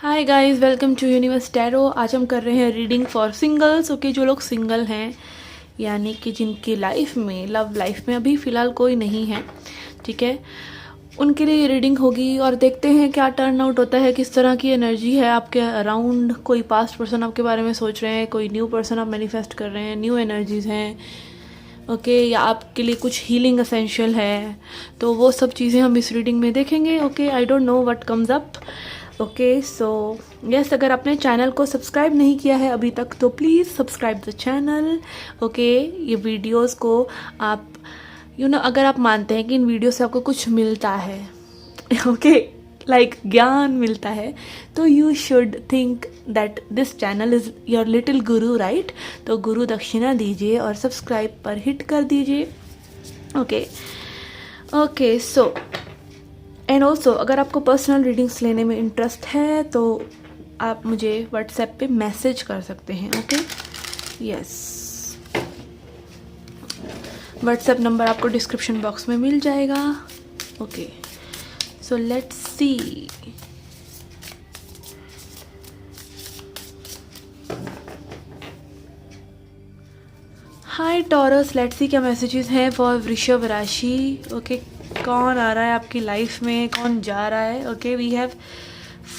Hi guys, welcome to universe tarot. आज हम कर रहे हैं रीडिंग फॉर सिंगल्स। ओके, जो लोग सिंगल हैं यानी कि जिनकी लाइफ में लव लाइफ में अभी फ़िलहाल कोई नहीं है, ठीक है, उनके लिए ये रीडिंग होगी। और देखते हैं क्या टर्न आउट होता है, किस तरह की एनर्जी है आपके अराउंड। कोई पास्ट पर्सन आपके बारे में सोच रहे हैं, कोई न्यू पर्सन आप मैनिफेस्ट कर रहे हैं, न्यू एनर्जीज़ हैं, ओके, या आपके लिए कुछ हीलिंग असेंशियल है। तो वो सब चीज़ें हम इस रीडिंग में देखेंगे। Okay, I don't know what comes up. Okay so yes, अगर आपने चैनल को सब्सक्राइब नहीं किया है अभी तक तो please subscribe the channel. Okay, ये वीडियोस को आप अगर आप मानते हैं कि इन वीडियो से आपको कुछ मिलता है, ओके, लाइक ज्ञान मिलता है, तो you should think that this channel is your little Guru, right. तो गुरु दक्षिणा दीजिए और सब्सक्राइब पर हिट कर दीजिए। Okay okay so and also अगर आपको पर्सनल रीडिंग्स लेने में इंटरेस्ट है तो आप मुझे व्हाट्सएप पे मैसेज कर सकते हैं। ओके, यस, व्हाट्सएप नंबर आपको डिस्क्रिप्शन बॉक्स में मिल जाएगा। Okay so let's see. Hi taurus, let's see क्या मैसेजेस हैं फॉर वृषभ राशि। ओके, कौन आ रहा है आपकी लाइफ में, कौन जा रहा है। Okay, we have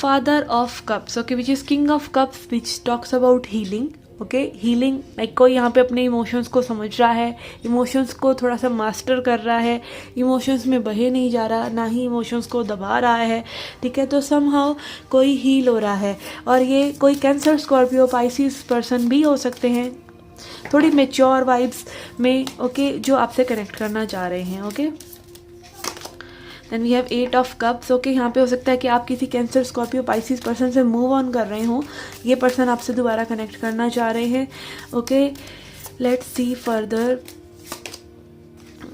father of cups, okay, which is king of cups, which talks about healing. Okay, healing, like कोई यहाँ पे अपने इमोशंस को समझ रहा है, इमोशंस को थोड़ा सा मास्टर कर रहा है, इमोशंस में बहे नहीं जा रहा, ना ही इमोशंस को दबा रहा है, ठीक है। तो समहाउ कोई हील हो रहा है। और ये कोई कैंसर, स्कॉर्पियो, पाइसिस पर्सन भी हो सकते हैं, थोड़ी मेच्योर वाइब्स में, ओके, जो आपसे कनेक्ट करना चाह रहे हैं। Okay, then we have 8 of cups. Okay, यहाँ पे हो सकता है कि आप किसी कैंसर, स्कॉर्पियो, पाइसिस पर्सन से मूव ऑन कर रहे हो, ये पर्सन आपसे दोबारा कनेक्ट करना चाह रहे हैं। Okay, let's see further.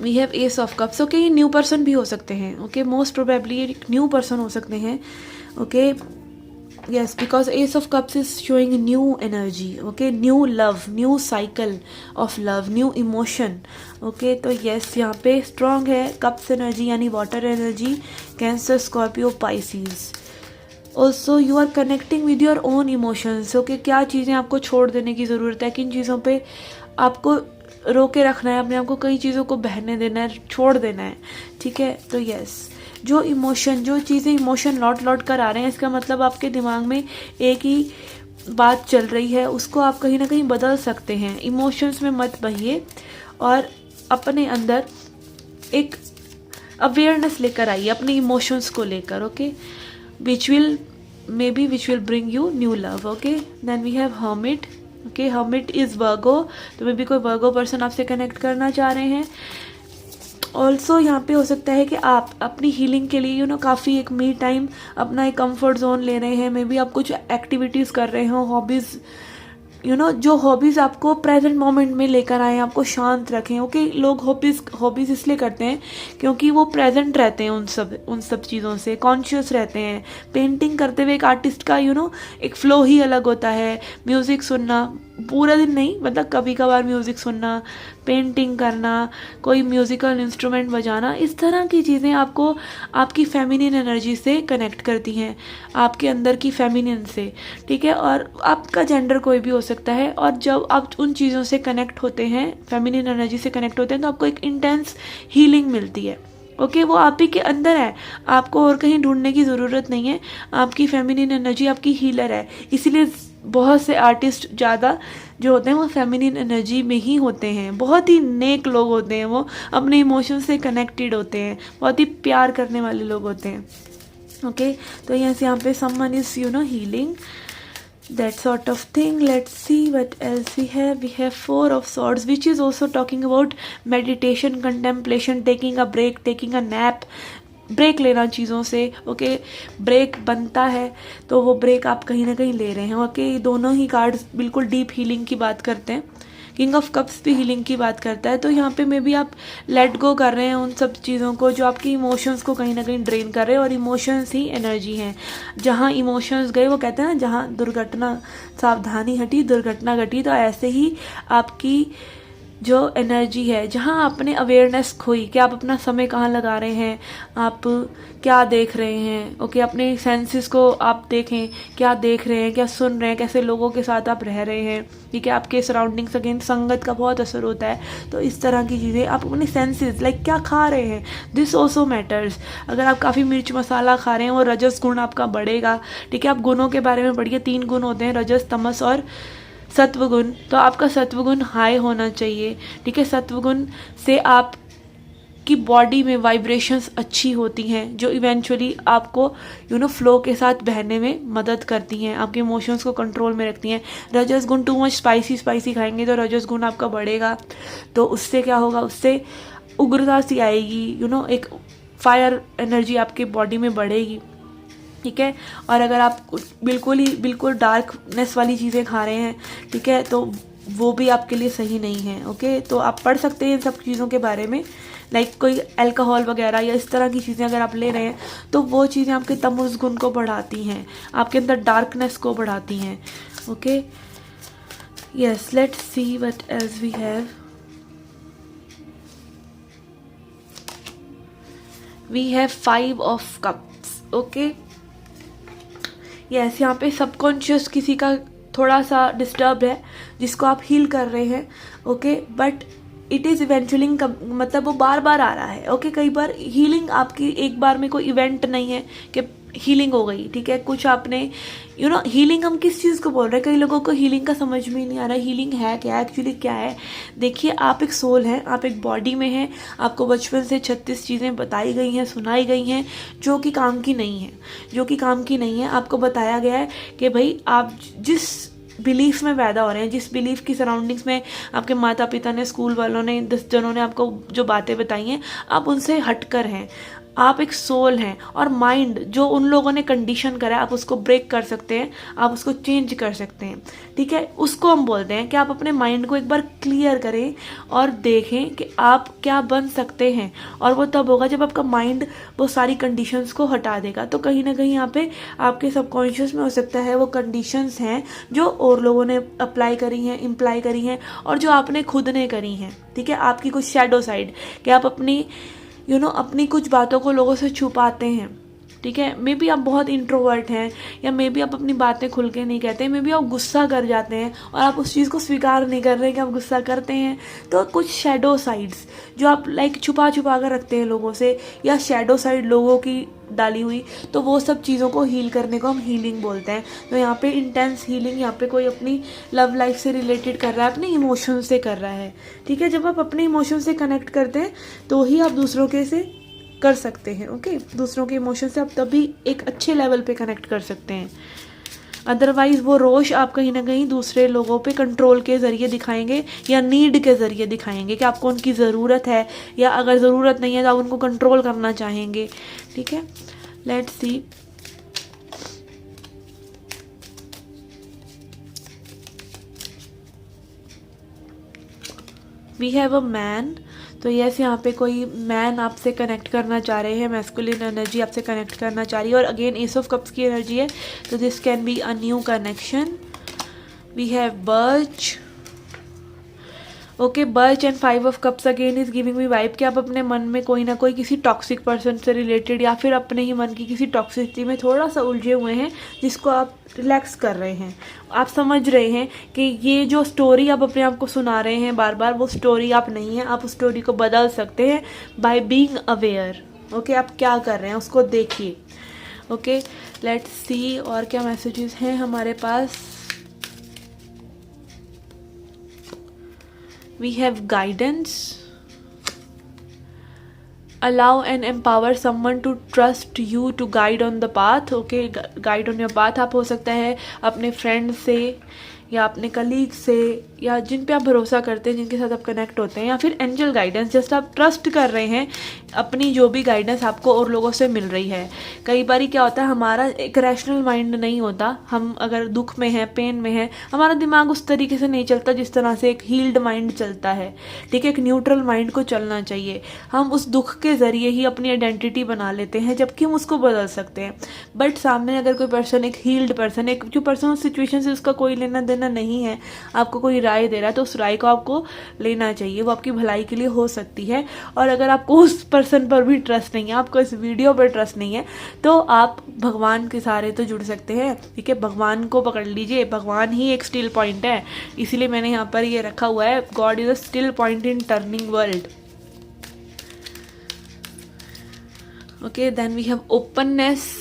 We have ace of cups. Okay, ये न्यू पर्सन भी हो सकते हैं। ओके, मोस्ट प्रोबेबली ये न्यू पर्सन हो सकते हैं। Okay, yes, because ace of cups is showing new energy, okay, new love, new cycle of love, new emotion. Okay, तो yes, यहाँ पे strong है cups energy यानी water energy, cancer, scorpio, pisces. Also you are connecting with your own emotions. Okay, क्या चीज़ें आपको छोड़ देने की ज़रूरत है, किन चीज़ों पे आपको रोके रखना है, अपने आप को कई चीज़ों को बहने देना है, छोड़ देना है, ठीक है। तो yes, जो इमोशन, जो चीज़ें इमोशन लौट लौट कर आ रहे हैं, इसका मतलब आपके दिमाग में एक ही बात चल रही है, उसको आप कहीं ना कहीं बदल सकते हैं। इमोशंस में मत बहिए और अपने अंदर एक अवेयरनेस लेकर आइए अपने इमोशंस को लेकर। Okay, which will bring you new love. Okay, then we have hermit. Okay, hermit is Virgo, तो मे बी कोई वर्गो पर्सन आपसे कनेक्ट करना चाह रहे हैं। ऑल्सो यहाँ पे हो सकता है कि आप अपनी हीलिंग के लिए काफ़ी एक मी टाइम, अपना एक कंफर्ट जोन ले रहे हैं। मे बी आप कुछ एक्टिविटीज़ कर रहे हो, हॉबीज़, जो हॉबीज़ आपको प्रेजेंट मोमेंट में लेकर आए, आपको शांत रखें। ओके, लोग हॉबीज़ इसलिए करते हैं क्योंकि वो प्रेजेंट रहते हैं, उन सब चीज़ों से कॉन्शियस रहते हैं। पेंटिंग करते हुए एक आर्टिस्ट का एक फ़्लो ही अलग होता है। म्यूज़िक सुनना, पूरा दिन नहीं, मतलब कभी कभार म्यूज़िक सुनना, पेंटिंग करना, कोई म्यूज़िकल इंस्ट्रूमेंट बजाना, इस तरह की चीज़ें आपको आपकी फेमिनिन एनर्जी से कनेक्ट करती हैं, आपके अंदर की फेमिनिन से, ठीक है। और आपका जेंडर कोई भी हो सकता है। और जब आप उन चीज़ों से कनेक्ट होते हैं, फेमिनिन एनर्जी से कनेक्ट होते हैं, तो आपको एक इंटेंस हीलिंग मिलती है। ओके, वो आप ही के अंदर है, आपको और कहीं ढूंढने की ज़रूरत नहीं है। आपकी फेमिनिन एनर्जी आपकी हीलर है, इसीलिए बहुत से आर्टिस्ट ज़्यादा जो होते हैं वो फेमिनिन एनर्जी में ही होते हैं। बहुत ही नेक लोग होते हैं, वो अपने इमोशन से कनेक्टेड होते हैं, बहुत ही प्यार करने वाले लोग होते हैं। ओके, तो यहाँ पे someone is healing, that sort of thing. Let's see what else we have. We have 4 of swords, which is also talking about meditation, contemplation, taking a break, taking a nap, break लेना चीज़ों से। Okay, break बनता है तो वो break आप कहीं ना कहीं ले रहे हैं। ओके, दोनों ही कार्ड्स बिल्कुल डीप हीलिंग की बात करते हैं। किंग ऑफ कप्स भी हीलिंग की बात करता है। तो यहाँ पे मे बी आप लेट गो कर रहे हैं उन सब चीज़ों को जो आपकी इमोशंस को कहीं ना कहीं ड्रेन कर रहे हैं। और इमोशंस ही एनर्जी हैं, जहाँ इमोशंस गए, वो कहते हैं ना, जहाँ दुर्घटना, सावधानी हटी दुर्घटना घटी। तो ऐसे ही आपकी जो एनर्जी है, जहाँ आपने अवेयरनेस खोई कि आप अपना समय कहाँ लगा रहे हैं, आप क्या देख रहे हैं, ओके, अपने सेंसेस को आप देखें, क्या देख रहे हैं, क्या सुन रहे हैं, कैसे लोगों के साथ आप रह रहे हैं, ठीक है, आपके सराउंडिंग्स, अगेन संगत का बहुत असर होता है। तो इस तरह की चीज़ें, आप अपने सेंसेस लाइक क्या खा रहे हैं, दिस ऑल्सो मैटर्स। अगर आप काफ़ी मिर्च मसाला खा रहे हैं, वो रजस गुण आपका बढ़ेगा, ठीक है। आप गुणों के बारे में पढ़िए, 3 गुण होते हैं, रजस, तमस और सत्वगुण। तो आपका सत्वगुण हाई होना चाहिए, ठीक है। सत्वगुण से आप की बॉडी में वाइब्रेशंस अच्छी होती हैं, जो इवेंचुअली आपको फ्लो के साथ बहने में मदद करती हैं, आपके इमोशंस को कंट्रोल में रखती हैं। रजस गुण, टू मच स्पाइसी खाएंगे तो रजस गुण आपका बढ़ेगा, तो उससे क्या होगा, उससे उग्रता सी आएगी, एक फायर एनर्जी आपके बॉडी में बढ़ेगी, ठीक है। और अगर आप बिल्कुल डार्कनेस वाली चीज़ें खा रहे हैं, ठीक है, तो वो भी आपके लिए सही नहीं है, ओके। तो आप पढ़ सकते हैं इन सब चीज़ों के बारे में, लाइक कोई अल्कोहल वगैरह या इस तरह की चीज़ें अगर आप ले रहे हैं तो वो चीज़ें आपके तमोस गुण को बढ़ाती हैं, आपके अंदर डार्कनेस को बढ़ाती हैं, okay. Yes, let's see what else we have. We have 5 of cups, okay. Yes, यहाँ पे सबकॉन्शियस किसी का थोड़ा सा डिस्टर्ब है, जिसको आप हील कर रहे हैं, okay. But it is eventually, मतलब वो बार बार आ रहा है, ओके। कई बार हीलिंग आपकी एक बार में कोई इवेंट नहीं है कि हीलिंग हो गई, ठीक है। कुछ आपने हीलिंग हम किस चीज़ को बोल रहे हैं, कई लोगों को हीलिंग का समझ में नहीं आ रहा है, हीलिंग है क्या, एक्चुअली क्या है। देखिए, आप एक सोल हैं, आप एक बॉडी में हैं, आपको बचपन से 36 चीज़ें बताई गई हैं, सुनाई गई हैं, जो कि काम की नहीं है। आपको बताया गया है कि भाई आप जिस बिलीफ में पैदा हो रहे हैं, जिस बिलीफ की सराउंडिंग्स में आपके माता पिता ने, स्कूल वालों ने, 10 जनों ने आपको जो बातें बताई हैं, आप उनसे हटकर हैं। आप एक सोल हैं, और माइंड जो उन लोगों ने कंडीशन करा है, आप उसको ब्रेक कर सकते हैं, आप उसको चेंज कर सकते हैं, ठीक है। उसको हम बोलते हैं कि आप अपने माइंड को एक बार क्लियर करें और देखें कि आप क्या बन सकते हैं। और वो तब होगा जब आपका माइंड वो सारी कंडीशंस को हटा देगा। तो कहीं ना कहीं यहाँ पे आपके सबकॉन्शियस में हो सकता है वो कंडीशंस हैं जो और लोगों ने अप्लाई करी हैं, इम्प्लाई करी हैं, और जो आपने खुद ने करी हैं, ठीक है। आपकी कुछ शैडो साइड, कि आप अपनी अपनी कुछ बातों को लोगों से छुपाते हैं, ठीक है। मे बी आप बहुत इंट्रोवर्ट हैं, या मे बी आप अपनी बातें खुल के नहीं कहते, मे बी आप गुस्सा कर जाते हैं और आप उस चीज़ को स्वीकार नहीं कर रहे कि आप गुस्सा करते हैं। तो कुछ शैडो साइड्स जो आप लाइक छुपा कर रखते हैं लोगों से, या शैडो साइड लोगों की डाली हुई, तो वो सब चीज़ों को हील करने को हम हीलिंग बोलते हैं। तो यहाँ पे इंटेंस हीलिंग, यहाँ पे कोई अपनी लव लाइफ से रिलेटेड कर रहा है, अपने इमोशन से कर रहा है, ठीक है। जब आप अपने इमोशन से कनेक्ट करते हैं तो ही आप दूसरों के से कर सकते हैं, ओके। दूसरों के इमोशन से आप तभी एक अच्छे लेवल पे कनेक्ट कर सकते हैं। अदरवाइज वो रोष आप कहीं ना कहीं दूसरे लोगों पे कंट्रोल के ज़रिए दिखाएंगे, या नीड के ज़रिए दिखाएंगे कि आपको उनकी ज़रूरत है, या अगर ज़रूरत नहीं है तो आप उनको कंट्रोल करना चाहेंगे, ठीक है। Let's see. We have a man. तो यस, यहाँ पे कोई मैन आपसे कनेक्ट करना चाह रहे हैं, मैस्कुलिन एनर्जी आपसे कनेक्ट करना चाह रही है, और अगेन एस ऑफ कप्स की एनर्जी है, तो this can be a new connection. We have birch, okay. Birch and 5 of cups again is giving me vibe कि आप अपने मन में कोई ना कोई किसी टॉक्सिक पर्सन से रिलेटेड, या फिर अपने ही मन की किसी टॉक्सिसिटी में थोड़ा सा उलझे हुए हैं, जिसको आप रिलैक्स कर रहे हैं। आप समझ रहे हैं कि ये जो स्टोरी आप अपने आप को सुना रहे हैं बार बार, वो स्टोरी आप नहीं है, आप उस स्टोरी को बदल सकते हैं बाय बीइंग अवेयर, ओके। आप क्या कर रहे हैं उसको देखिए, ओके। लेट्स सी और क्या मैसेजेस हैं हमारे पास। We have guidance. Allow and empower someone to trust you to guide on the path. Okay, guide on your path. आप हो सकता है अपने फ्रेंड से, या अपने कलीग से, या जिन पे आप भरोसा करते हैं, जिनके साथ आप कनेक्ट होते हैं, या फिर एंजल गाइडेंस, जस्ट आप ट्रस्ट कर रहे हैं अपनी जो भी गाइडेंस आपको और लोगों से मिल रही है। कई बार क्या होता है, हमारा एक रैशनल माइंड नहीं होता। हम अगर दुख में है, पेन में है, हमारा दिमाग उस तरीके से नहीं चलता जिस तरह से एक हील्ड माइंड चलता है, ठीक है। एक न्यूट्रल माइंड को चलना चाहिए। हम उस दुख के ज़रिए ही अपनी आइडेंटिटी बना लेते हैं, जबकि हम उसको बदल सकते हैं। बट सामने अगर कोई पर्सन, एक हील्ड पर्सन, एक जो पर्सन उस सिचुएशन से उसका कोई लेना देना लेना नहीं है, आपको कोई राय दे रहा है तो उस राय को आपको लेना चाहिए, वो आपकी भलाई के लिए हो सकती है। और अगर आपको उस पर्सन पर भी ट्रस्ट नहीं है, आपको इस वीडियो पर ट्रस्ट नहीं है, तो आप भगवान के सहारे तो जुड़ सकते हैं, ठीक है। भगवान को पकड़ लीजिए, भगवान ही एक स्टिल पॉइंट है, इसीलिए मैंने यहाँ पर ये रखा हुआ है, God is a still point in turning world. Okay, then we have openness,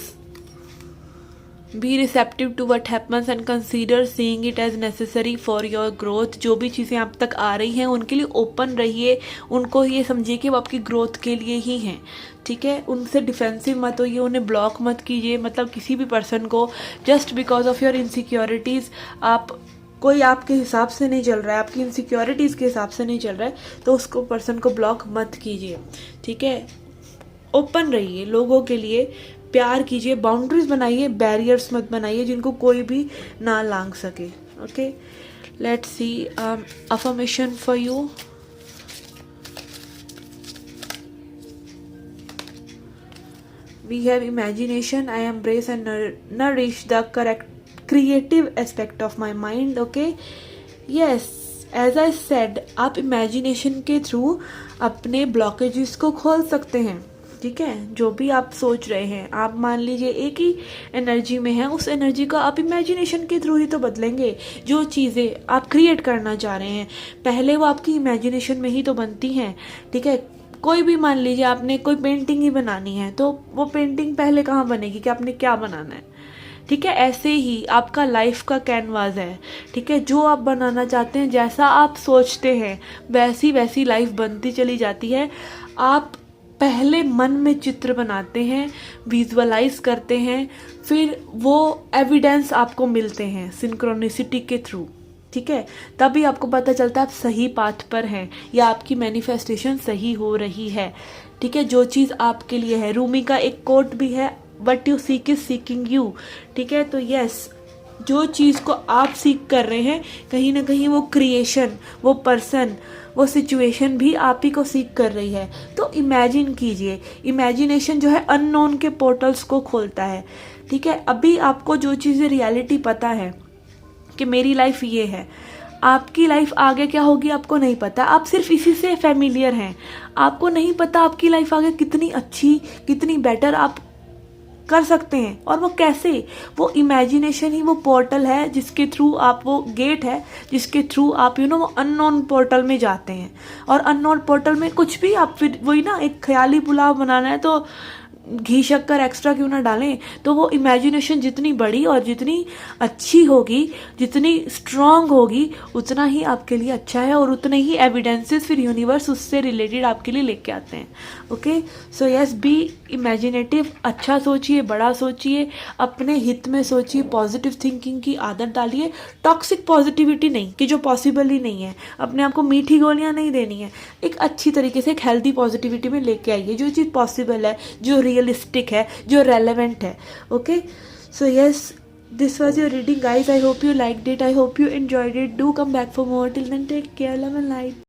be receptive to what happens and consider seeing it as necessary for your growth. जो भी चीज़ें आप तक आ रही हैं उनके लिए ओपन रहिए, उनको ये समझिए कि वो आपकी ग्रोथ के लिए ही हैं, ठीक है। उनसे डिफेंसिव मत होइए, उन्हें ब्लॉक मत कीजिए, मतलब किसी भी पर्सन को just because of your insecurities, आप कोई आपके हिसाब से नहीं चल रहा है, आपकी इनसिक्योरिटीज़ के हिसाब से नहीं चल रहा है, तो उसको पर्सन को ब्लॉक मत कीजिए, ठीक है। ओपन रहिए, लोगों के लिए प्यार कीजिए, बाउंड्रीज बनाइए, बैरियर्स मत बनाइए जिनको कोई भी ना लांघ सके। Okay, let's see affirmation for you. We have imagination, I embrace and nourish the correct creative aspect of my mind. Okay, yes, as I said, आप इमेजिनेशन के थ्रू अपने ब्लॉकेजेस को खोल सकते हैं, ठीक है। जो भी आप सोच रहे हैं, आप मान लीजिए एक ही एनर्जी में है, उस एनर्जी को आप इमेजिनेशन के थ्रू ही तो बदलेंगे। जो चीज़ें आप क्रिएट करना चाह रहे हैं पहले वो आपकी इमेजिनेशन में ही तो बनती हैं, ठीक है। कोई भी मान लीजिए आपने कोई पेंटिंग ही बनानी है, तो वो पेंटिंग पहले कहाँ बनेगी कि आपने क्या बनाना है, ठीक है। ऐसे ही आपका लाइफ का कैनवास है, ठीक है। जो आप बनाना चाहते हैं, जैसा आप सोचते हैं वैसी वैसी लाइफ बनती चली जाती है। आप पहले मन में चित्र बनाते हैं, विजुअलाइज करते हैं, फिर वो एविडेंस आपको मिलते हैं सिंक्रोनिसिटी के थ्रू, ठीक है। तभी आपको पता चलता है आप सही पाथ पर हैं या आपकी मैनिफेस्टेशन सही हो रही है, ठीक है। जो चीज़ आपके लिए है, रूमी का एक कोट भी है, what you seek is seeking you, ठीक है। तो यस, जो चीज़ को आप सीख कर रहे हैं कहीं ना कहीं वो क्रिएशन, वो पर्सन, वो सिचुएशन भी आप ही को सीख कर रही है। तो इमेजिन कीजिए, इमेजिनेशन जो है अननोन के पोर्टल्स को खोलता है, ठीक है। अभी आपको जो चीज़ें रियलिटी पता है कि मेरी लाइफ ये है, आपकी लाइफ आगे क्या होगी आपको नहीं पता, आप सिर्फ इसी से फैमिलियर हैं, आपको नहीं पता आपकी लाइफ आगे कितनी अच्छी, कितनी बेटर आप कर सकते हैं। और वो कैसे, वो इमेजिनेशन ही वो पोर्टल है जिसके थ्रू आप, वो गेट है जिसके थ्रू आप वो अननोन पोर्टल में जाते हैं। और अननोन पोर्टल में कुछ भी आप, फिर वही ना, एक ख्याली पुलाव बनाना है तो घी शक्कर एक्स्ट्रा क्यों ना डालें। तो वो इमेजिनेशन जितनी बड़ी और जितनी अच्छी होगी, जितनी स्ट्रांग होगी, उतना ही आपके लिए अच्छा है, और उतने ही एविडेंसेस फिर यूनिवर्स उससे रिलेटेड आपके लिए लेके आते हैं। Okay, so yes, be imaginative, अच्छा सोचिए, बड़ा सोचिए, अपने हित में सोचिए, पॉजिटिव थिंकिंग की आदत डालिए। टॉक्सिक पॉजिटिविटी नहीं, कि जो पॉसिबल ही नहीं है, अपने आप को मीठी गोलियां नहीं देनी है, एक अच्छी तरीके से एक हेल्दी पॉजिटिविटी में लेके आइए, जो चीज़ पॉसिबल है, जो रियलिस्टिक है, जो रेलेवेंट है। Okay, so yes, this was your reading guys. I hope you liked it, I hope you enjoyed it. Do come back for more. Till then, take care, love and light.